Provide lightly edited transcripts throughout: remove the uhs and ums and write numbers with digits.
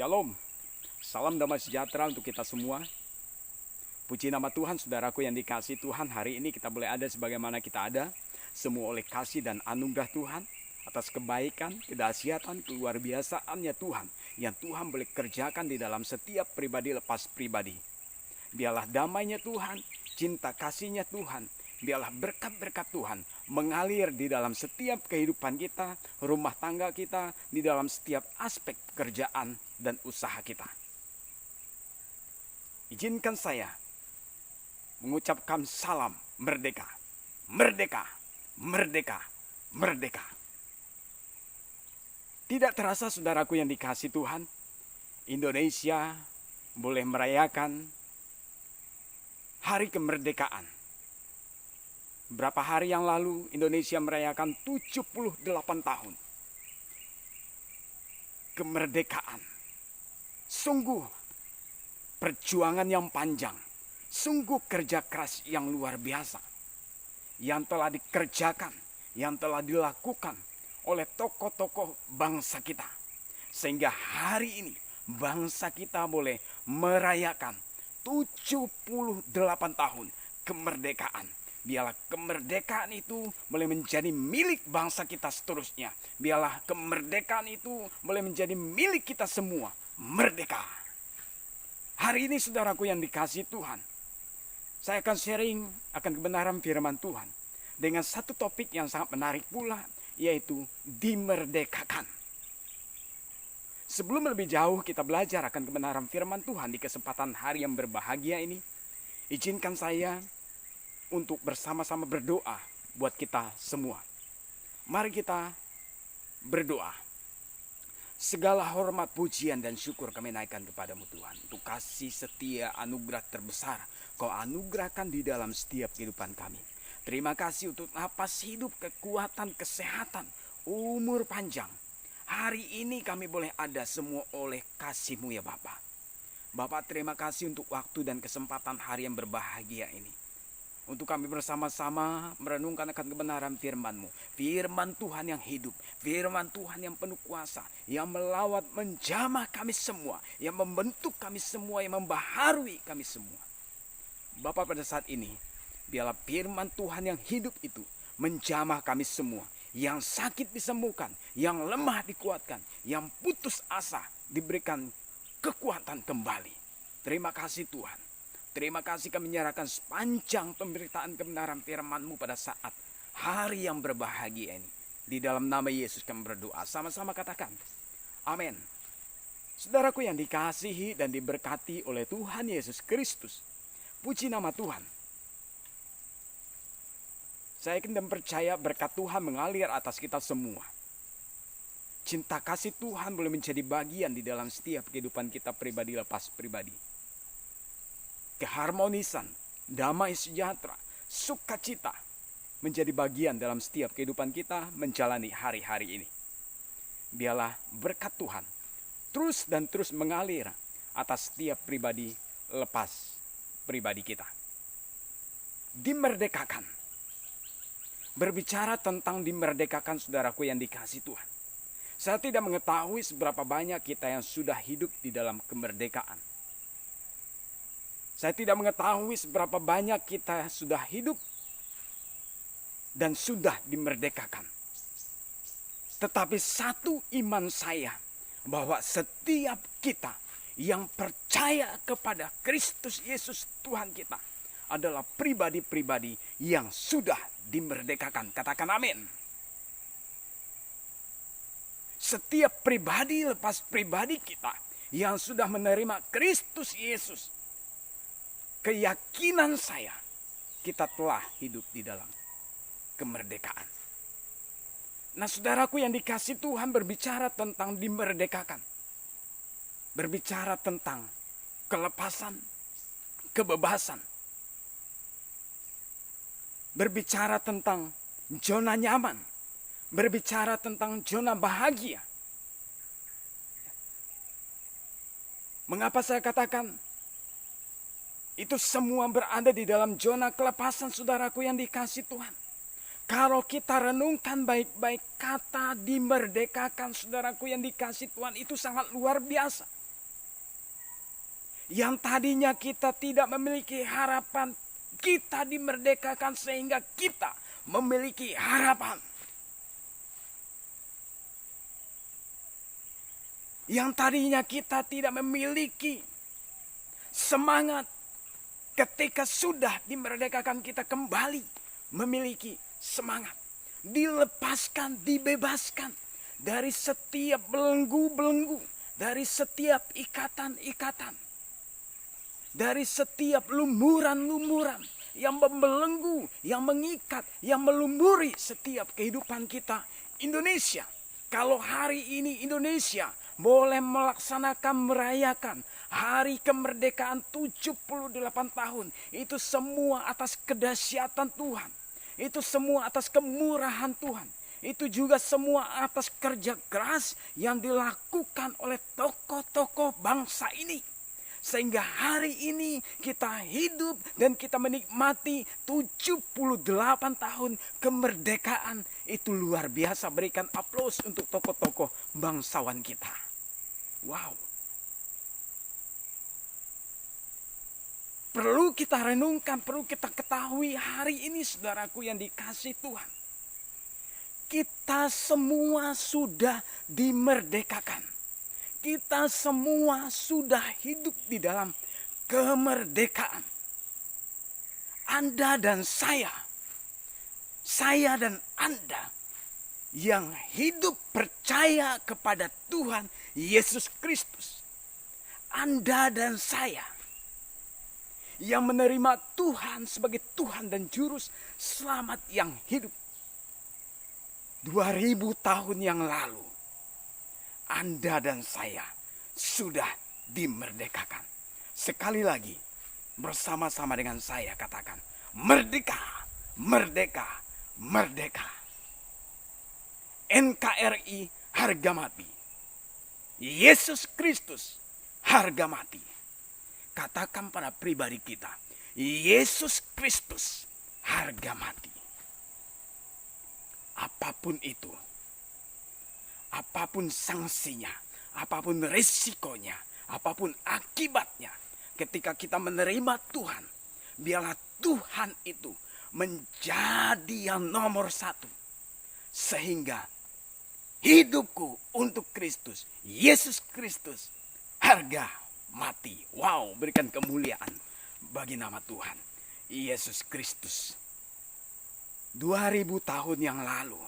Shalom, salam damai sejahtera untuk kita semua. Puji nama Tuhan, saudaraku yang dikasih Tuhan. Hari ini kita boleh ada sebagaimana kita ada, semua oleh kasih dan anugerah Tuhan, atas kebaikan, kedahsyatan, keluar biasaannya Tuhan, yang Tuhan boleh kerjakan di dalam setiap pribadi lepas pribadi. Biarlah damainya Tuhan, cinta kasihnya Tuhan, biarlah berkat-berkat Tuhan mengalir di dalam setiap kehidupan kita, rumah tangga kita, di dalam setiap aspek pekerjaan dan usaha kita. Izinkan saya mengucapkan salam merdeka, merdeka, merdeka, merdeka. Tidak terasa saudaraku yang dikasih Tuhan, Indonesia boleh merayakan hari kemerdekaan. Berapa hari yang lalu Indonesia merayakan 78 tahun kemerdekaan. Sungguh perjuangan yang panjang, sungguh kerja keras yang luar biasa yang telah dikerjakan, yang telah dilakukan oleh tokoh-tokoh bangsa kita. Sehingga hari ini bangsa kita boleh merayakan 78 tahun kemerdekaan. Biarlah kemerdekaan itu boleh menjadi milik bangsa kita seterusnya. Biarlah kemerdekaan itu boleh menjadi milik kita semua. Merdeka. Hari ini saudaraku yang dikasih Tuhan, saya akan sharing akan kebenaran firman Tuhan dengan satu topik yang sangat menarik pula, yaitu dimerdekakan. Sebelum lebih jauh kita belajar akan kebenaran firman Tuhan di kesempatan hari yang berbahagia ini, izinkan saya untuk bersama-sama berdoa buat kita semua. Mari kita berdoa. Segala hormat, pujian, dan syukur kami naikkan kepadamu Tuhan. Untuk kasih setia anugerah terbesar Kau anugerahkan di dalam setiap kehidupan kami. Terima kasih untuk napas hidup, kekuatan, kesehatan, umur panjang. Hari ini kami boleh ada semua oleh kasih-Mu ya Bapa. Bapak, terima kasih untuk waktu dan kesempatan hari yang berbahagia ini. Untuk kami bersama-sama merenungkan akan kebenaran firman-Mu. Firman Tuhan yang hidup, firman Tuhan yang penuh kuasa, yang melawat, menjamah kami semua, yang membentuk kami semua, yang membaharui kami semua. Bapak, pada saat ini, biarlah firman Tuhan yang hidup itu menjamah kami semua. Yang sakit disembuhkan, yang lemah dikuatkan, yang putus asa diberikan kekuatan kembali. Terima kasih Tuhan. Terima kasih kami menyerahkan sepanjang pemberitaan kebenaran firman-Mu pada saat hari yang berbahagia ini. Di dalam nama Yesus kami berdoa. Sama-sama katakan, amin. Saudaraku yang dikasihi dan diberkati oleh Tuhan Yesus Kristus. Puji nama Tuhan. Saya yakin dan percaya berkat Tuhan mengalir atas kita semua. Cinta kasih Tuhan boleh menjadi bagian di dalam setiap kehidupan kita pribadi lepas pribadi. Keharmonisan, damai sejahtera, sukacita menjadi bagian dalam setiap kehidupan kita menjalani hari-hari ini. Biarlah berkat Tuhan terus dan terus mengalir atas setiap pribadi lepas pribadi kita. Dimerdekakan. Berbicara tentang dimerdekakan saudaraku yang dikasih Tuhan. Saya tidak mengetahui seberapa banyak kita yang sudah hidup di dalam kemerdekaan. Saya tidak mengetahui seberapa banyak kita sudah hidup dan sudah dimerdekakan. Tetapi satu iman saya bahwa setiap kita yang percaya kepada Kristus Yesus Tuhan kita adalah pribadi-pribadi yang sudah dimerdekakan. Katakan amin. Setiap pribadi lepas pribadi kita yang sudah menerima Kristus Yesus, keyakinan saya, kita telah hidup di dalam kemerdekaan. Nah saudaraku yang dikasih Tuhan, berbicara tentang dimerdekakan. Berbicara tentang kelepasan, kebebasan. Berbicara tentang zona nyaman. Berbicara tentang zona bahagia. Mengapa saya katakan itu semua berada di dalam zona kelepasan saudaraku yang dikasih Tuhan? Kalau kita renungkan baik-baik, kata dimerdekakan saudaraku yang dikasih Tuhan itu sangat luar biasa. Yang tadinya kita tidak memiliki harapan, kita dimerdekakan sehingga kita memiliki harapan. Yang tadinya kita tidak memiliki semangat, ketika sudah dimerdekakan kita kembali memiliki semangat. Dilepaskan, dibebaskan dari setiap belenggu-belenggu, dari setiap ikatan-ikatan, dari setiap lumuran-lumuran yang membelenggu, yang mengikat, yang melumuri setiap kehidupan kita. Indonesia, kalau hari ini Indonesia boleh melaksanakan, merayakan hari kemerdekaan 78 tahun. Itu semua atas kedahsyatan Tuhan. Itu semua atas kemurahan Tuhan. Itu juga semua atas kerja keras yang dilakukan oleh tokoh-tokoh bangsa ini. Sehingga hari ini kita hidup dan kita menikmati 78 tahun kemerdekaan. Itu luar biasa. Berikan aplaus untuk tokoh-tokoh bangsawan kita. Wow. Perlu kita renungkan, perlu kita ketahui hari ini saudaraku yang dikasih Tuhan. Kita semua sudah dimerdekakan. Kita semua sudah hidup di dalam kemerdekaan. Anda dan saya dan Anda yang hidup percaya kepada Tuhan Yesus Kristus. Anda dan saya yang menerima Tuhan sebagai Tuhan dan Juru Selamat yang hidup. 2000 tahun yang lalu, Anda dan saya sudah dimerdekakan. Sekali lagi, bersama-sama dengan saya katakan, merdeka, merdeka, merdeka. NKRI harga mati. Yesus Kristus harga mati. Katakan pada pribadi kita, Yesus Kristus harga mati. Apapun itu, apapun sanksinya, apapun risikonya, apapun akibatnya, ketika kita menerima Tuhan, biarlah Tuhan itu menjadi yang nomor satu. Sehingga hidupku untuk Kristus, Yesus Kristus, harga mati. Wow, berikan kemuliaan bagi nama Tuhan Yesus Kristus. 2000 tahun yang lalu,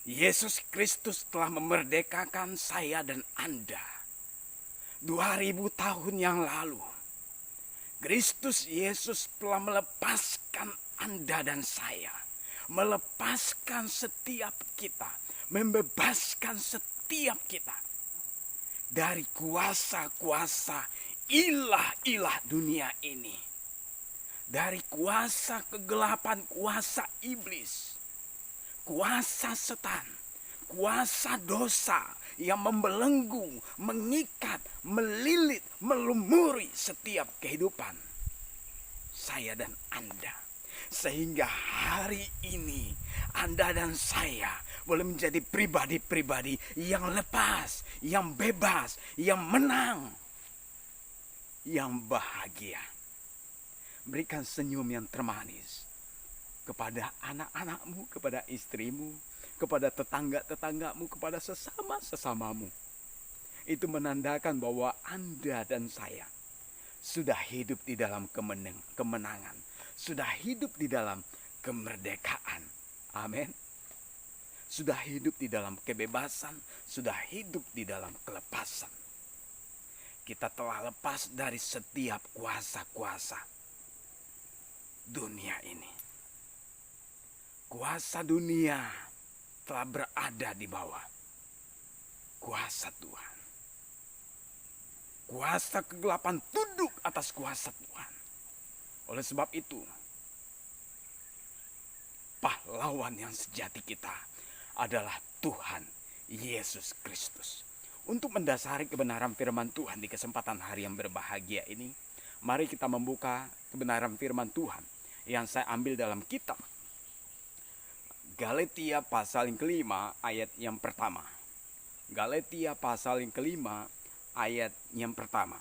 Yesus Kristus telah memerdekakan saya dan Anda. 2000 tahun yang lalu, Kristus Yesus telah melepaskan Anda dan saya. Melepaskan setiap kita, membebaskan setiap kita dari kuasa-kuasa ilah-ilah dunia ini. Dari kuasa kegelapan, kuasa iblis, kuasa setan, kuasa dosa yang membelenggu, mengikat, melilit, melumuri setiap kehidupan saya dan Anda. Sehingga hari ini Anda dan saya boleh menjadi pribadi-pribadi yang lepas, yang bebas, yang menang, yang bahagia. Berikan senyum yang termanis kepada anak-anakmu, kepada istrimu, kepada tetangga-tetanggamu, kepada sesama-sesamamu. Itu menandakan bahwa Anda dan saya sudah hidup di dalam kemenangan. Sudah hidup di dalam kemerdekaan. Amin. Sudah hidup di dalam kebebasan. Sudah hidup di dalam kelepasan. Kita telah lepas dari setiap kuasa-kuasa dunia ini. Kuasa dunia telah berada di bawah kuasa Tuhan. Kuasa kegelapan tunduk atas kuasa Tuhan. Oleh sebab itu, pahlawan yang sejati kita adalah Tuhan Yesus Kristus. Untuk mendasari kebenaran firman Tuhan di kesempatan hari yang berbahagia ini, mari kita membuka kebenaran firman Tuhan yang saya ambil dalam kitab Galatia pasal yang kelima ayat yang pertama. Galatia pasal yang kelima ayat yang pertama.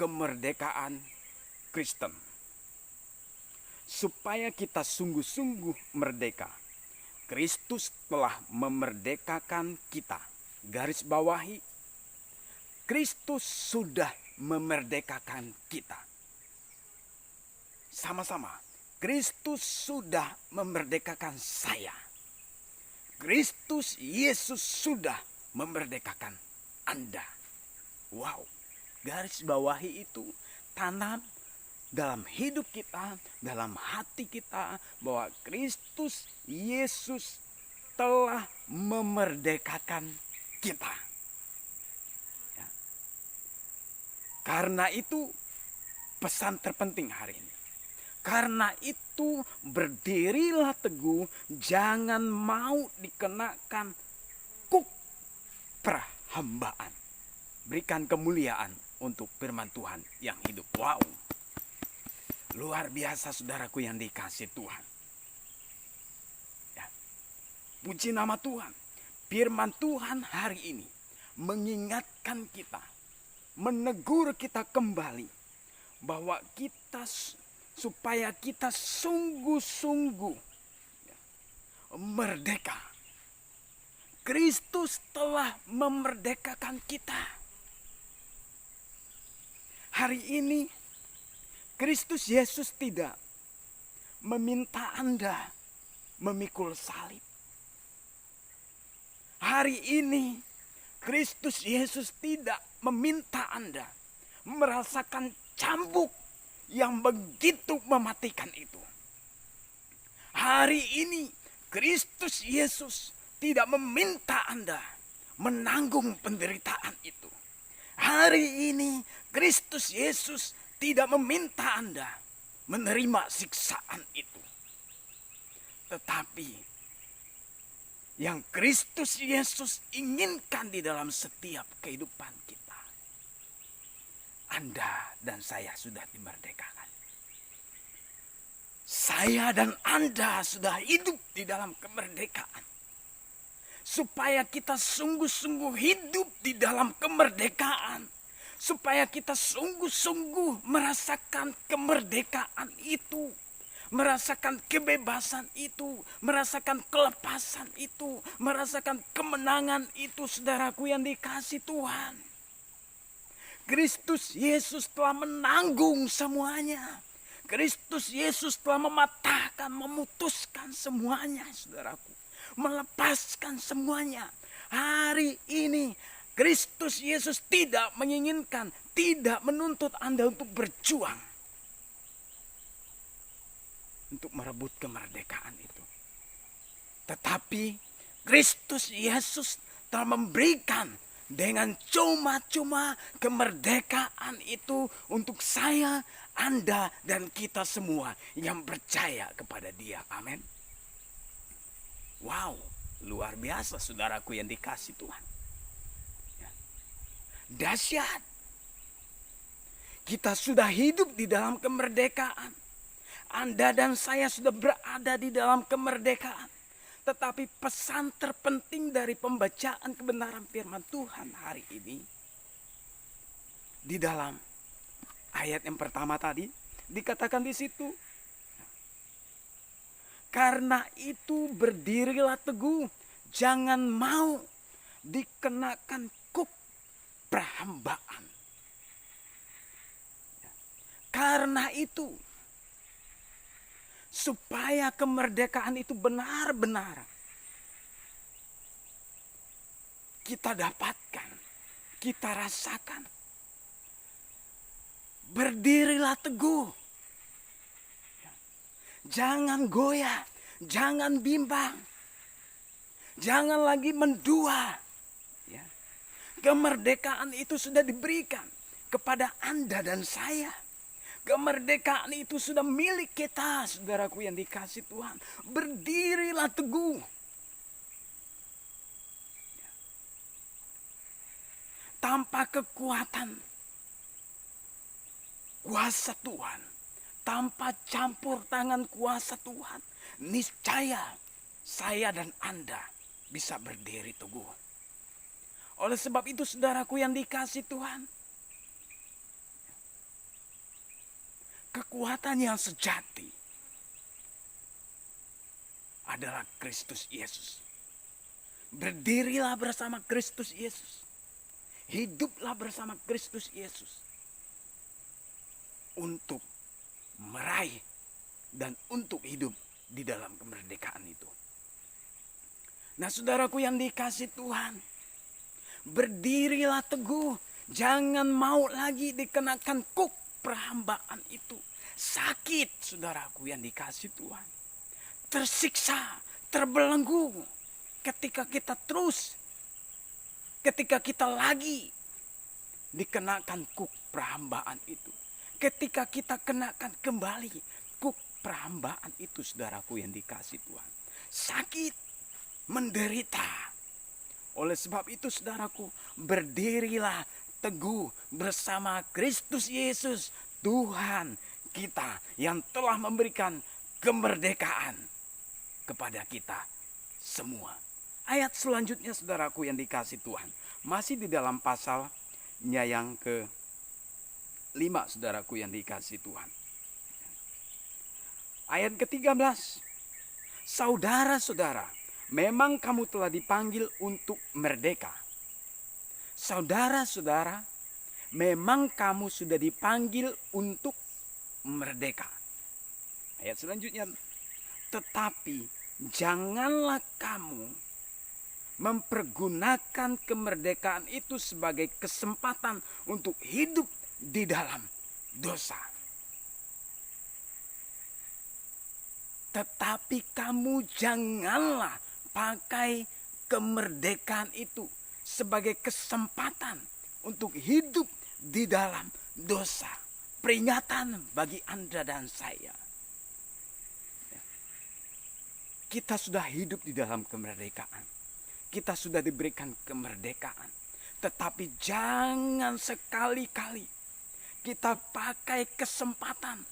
kemerdekaan Kristen. Supaya kita sungguh-sungguh merdeka, Kristus telah memerdekakan kita. Garis bawahi, Kristus sudah memerdekakan kita. Sama-sama, Kristus sudah memerdekakan saya. Kristus Yesus sudah memerdekakan Anda. Wow, garis bawahi itu, tanam dalam hidup kita, dalam hati kita, bahwa Kristus Yesus telah memerdekakan kita. Ya. Karena itu pesan terpenting hari ini. Karena itu berdirilah teguh, jangan mau dikenakan kuk perhambaan. Berikan kemuliaan untuk firman Tuhan yang hidup. Wow. Luar biasa saudaraku yang dikasih Tuhan. Ya. Puji nama Tuhan. Firman Tuhan hari ini mengingatkan kita, menegur kita kembali, bahwa kita supaya kita sungguh-sungguh merdeka. Kristus telah memerdekakan kita. Hari ini Kristus Yesus tidak meminta Anda memikul salib. Hari ini Kristus Yesus tidak meminta Anda merasakan cambuk yang begitu mematikan itu. Hari ini Kristus Yesus tidak meminta Anda menanggung penderitaan itu. Hari ini Kristus Yesus tidak meminta Anda menerima siksaan itu. Tetapi yang Kristus Yesus inginkan di dalam setiap kehidupan kita, Anda dan saya sudah dimerdekakan. Saya dan Anda sudah hidup di dalam kemerdekaan. Supaya kita sungguh-sungguh hidup di dalam kemerdekaan. Supaya kita sungguh-sungguh merasakan kemerdekaan itu. Merasakan kebebasan itu. Merasakan kelepasan itu. Merasakan kemenangan itu, saudaraku yang dikasih Tuhan. Kristus Yesus telah menanggung semuanya. Kristus Yesus telah mematahkan, memutuskan semuanya, saudaraku. Melepaskan semuanya. Hari ini Kristus Yesus tidak menginginkan, tidak menuntut Anda untuk berjuang untuk merebut kemerdekaan itu. Tetapi Kristus Yesus telah memberikan dengan cuma-cuma kemerdekaan itu untuk saya, Anda, dan kita semua yang percaya kepada Dia. Amin. Wow, luar biasa saudaraku yang dikasih Tuhan. Dahsyat. Kita sudah hidup di dalam kemerdekaan. Anda dan saya sudah berada di dalam kemerdekaan. Tetapi pesan terpenting dari pembacaan kebenaran firman Tuhan hari ini, di dalam ayat yang pertama tadi dikatakan di situ, karena itu berdirilah teguh, jangan mau dikenakan kuk perhambaan. Karena itu, supaya kemerdekaan itu benar-benar kita dapatkan, kita rasakan, berdirilah teguh. Jangan goyah, jangan bimbang, jangan lagi mendua. Ya. Kemerdekaan itu sudah diberikan kepada Anda dan saya. Kemerdekaan itu sudah milik kita, saudaraku yang dikasih Tuhan. Berdirilah teguh. Tanpa kekuatan kuasa Tuhan, tanpa campur tangan kuasa Tuhan, niscaya saya dan Anda bisa berdiri teguh. Oleh sebab itu saudaraku yang dikasih Tuhan, Kekuatan yang sejati adalah Kristus Yesus. Berdirilah bersama Kristus Yesus. Hiduplah bersama Kristus Yesus. Untuk meraih dan untuk hidup di dalam kemerdekaan itu. Nah, saudaraku yang dikasihi Tuhan, berdirilah teguh. Jangan mau lagi dikenakan kuk perhambaan itu. Sakit, saudaraku yang dikasihi Tuhan. Tersiksa, terbelenggu ketika kita lagi dikenakan kuk perhambaan itu. Ketika kita kenakan kembali kuk perhambaan itu, saudaraku yang dikasihi Tuhan. Sakit, menderita. Oleh sebab itu, saudaraku, berdirilah teguh bersama Kristus Yesus, Tuhan kita yang telah memberikan kemerdekaan kepada kita semua. Ayat selanjutnya, saudaraku yang dikasihi Tuhan, masih di dalam pasalnya yang ke-5, saudaraku yang dikasihi Tuhan. Ayat ke-13. Saudara-saudara, memang kamu telah dipanggil untuk merdeka. Saudara-saudara, memang kamu sudah dipanggil untuk merdeka. Ayat selanjutnya. Tetapi janganlah kamu mempergunakan kemerdekaan itu sebagai kesempatan untuk hidup di dalam dosa. Tetapi kamu janganlah pakai kemerdekaan itu sebagai kesempatan untuk hidup di dalam dosa. Peringatan bagi Anda dan saya. Kita sudah hidup di dalam kemerdekaan. Kita sudah diberikan kemerdekaan. Tetapi jangan sekali-kali kita pakai kesempatan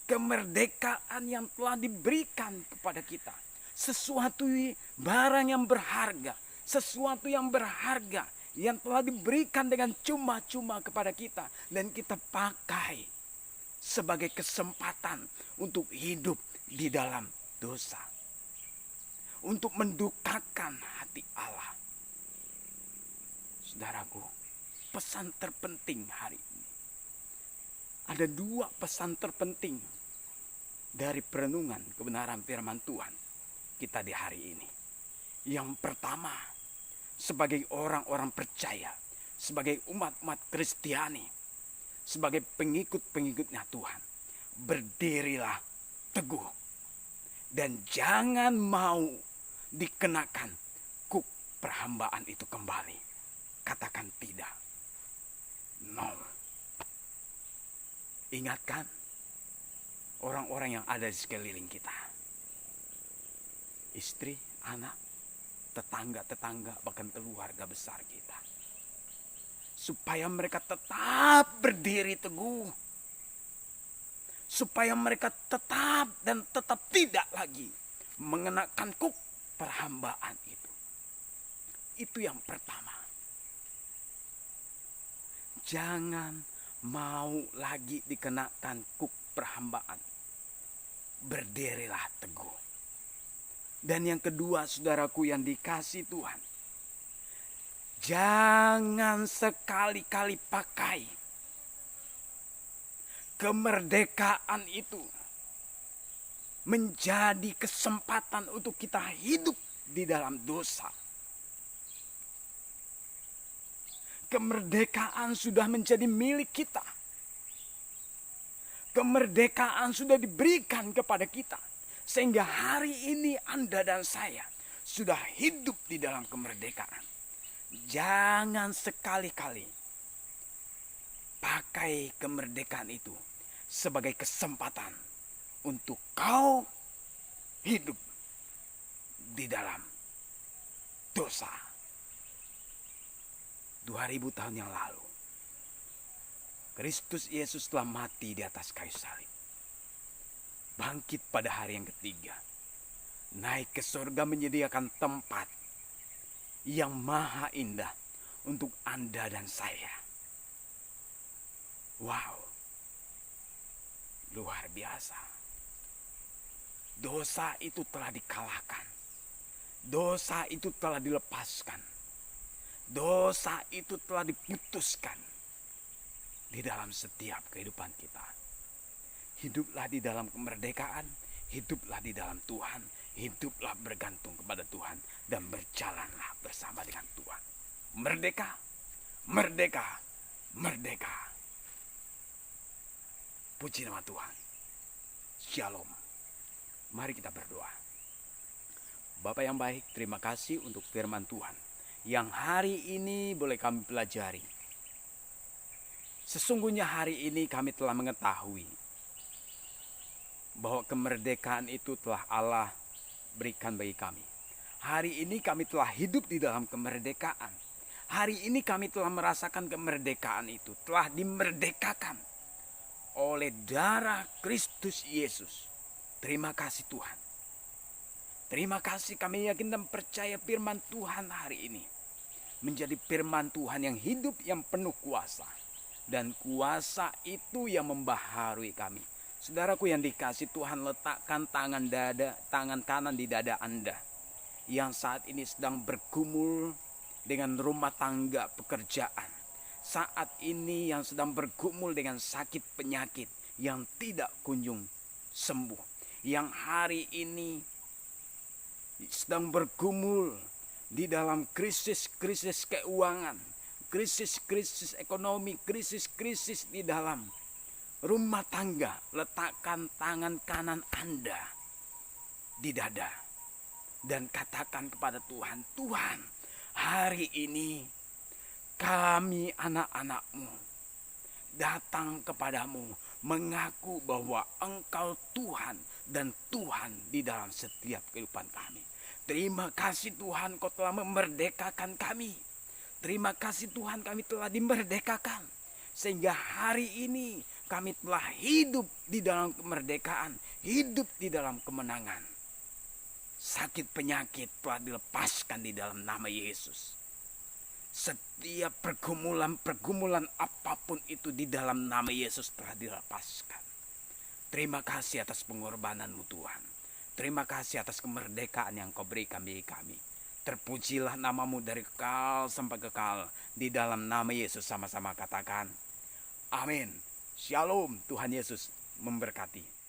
kemerdekaan yang telah diberikan kepada kita. Sesuatu barang yang berharga. Sesuatu yang berharga yang telah diberikan dengan cuma-cuma kepada kita. Dan kita pakai sebagai kesempatan untuk hidup di dalam dosa. Untuk mendukakan hati Allah. Saudaraku, pesan terpenting hari ini. Ada 2 pesan terpenting dari perenungan kebenaran firman Tuhan kita di hari ini. Yang pertama, sebagai orang-orang percaya, sebagai umat-umat Kristiani, sebagai pengikut-pengikutnya Tuhan, berdirilah teguh dan jangan mau dikenakan kuk perhambaan itu kembali. Katakan tidak. No. Ingatkan orang-orang yang ada di sekeliling kita. Istri, anak, tetangga-tetangga, bahkan keluarga besar kita. Supaya mereka tetap berdiri teguh. Supaya mereka tetap dan tetap tidak lagi mengenakan kuk perhambaan itu. Itu yang pertama. Jangan mau lagi dikenakan kuk perhambaan. Berdirilah teguh. Dan yang kedua, saudaraku yang dikasihi Tuhan, jangan sekali-kali pakai kemerdekaan itu menjadi kesempatan untuk kita hidup di dalam dosa. Kemerdekaan sudah menjadi milik kita. Kemerdekaan sudah diberikan kepada kita. Sehingga hari ini Anda dan saya sudah hidup di dalam kemerdekaan. Jangan sekali-kali pakai kemerdekaan itu sebagai kesempatan untuk kau hidup di dalam dosa. 2000 tahun yang lalu, Kristus Yesus telah mati di atas kayu salib. Bangkit pada hari yang ketiga. Naik ke surga menyediakan tempat yang maha indah untuk Anda dan saya. Wow. Luar biasa. Dosa itu telah dikalahkan. Dosa itu telah dilepaskan. Dosa itu telah diputuskan di dalam setiap kehidupan kita. Hiduplah di dalam kemerdekaan, hiduplah di dalam Tuhan, hiduplah bergantung kepada Tuhan, dan berjalanlah bersama dengan Tuhan. Merdeka, merdeka, merdeka. Puji nama Tuhan. Shalom. Mari kita berdoa. Bapa yang baik, terima kasih untuk firman Tuhan yang hari ini boleh kami pelajari. Sesungguhnya hari ini kami telah mengetahui bahwa kemerdekaan itu telah Allah berikan bagi kami. Hari ini kami telah hidup di dalam kemerdekaan. Hari ini kami telah merasakan kemerdekaan itu, telah dimerdekakan oleh darah Kristus Yesus. Terima kasih Tuhan. Terima kasih, kami yakin dan percaya firman Tuhan hari ini menjadi firman Tuhan yang hidup, yang penuh kuasa. Dan kuasa itu yang membaharui kami. Saudaraku yang dikasih Tuhan, letakkan tangan kanan di dada Anda yang saat ini sedang bergumul dengan rumah tangga pekerjaan. Saat ini yang sedang bergumul dengan sakit penyakit yang tidak kunjung sembuh. Yang hari ini sedang bergumul di dalam krisis-krisis keuangan, krisis-krisis ekonomi, krisis-krisis di dalam rumah tangga. Letakkan tangan kanan Anda di dada dan katakan kepada Tuhan, Tuhan, hari ini kami anak-anak-Mu datang kepadamu mengaku bahwa Engkau Tuhan dan Tuhan di dalam setiap kehidupan kami. Terima kasih Tuhan, Kau telah memerdekakan kami. Terima kasih Tuhan, kami telah dimerdekakan. Sehingga hari ini kami telah hidup di dalam kemerdekaan, hidup di dalam kemenangan. Sakit penyakit telah dilepaskan di dalam nama Yesus. Setiap pergumulan apapun itu di dalam nama Yesus telah dilepaskan. Terima kasih atas pengorbanan-Mu Tuhan. Terima kasih atas kemerdekaan yang Kau berikan bagi kami. Terpujilah nama-Mu dari kekal sampai kekal. Di dalam nama Yesus sama-sama katakan, amin. Shalom, Tuhan Yesus memberkati.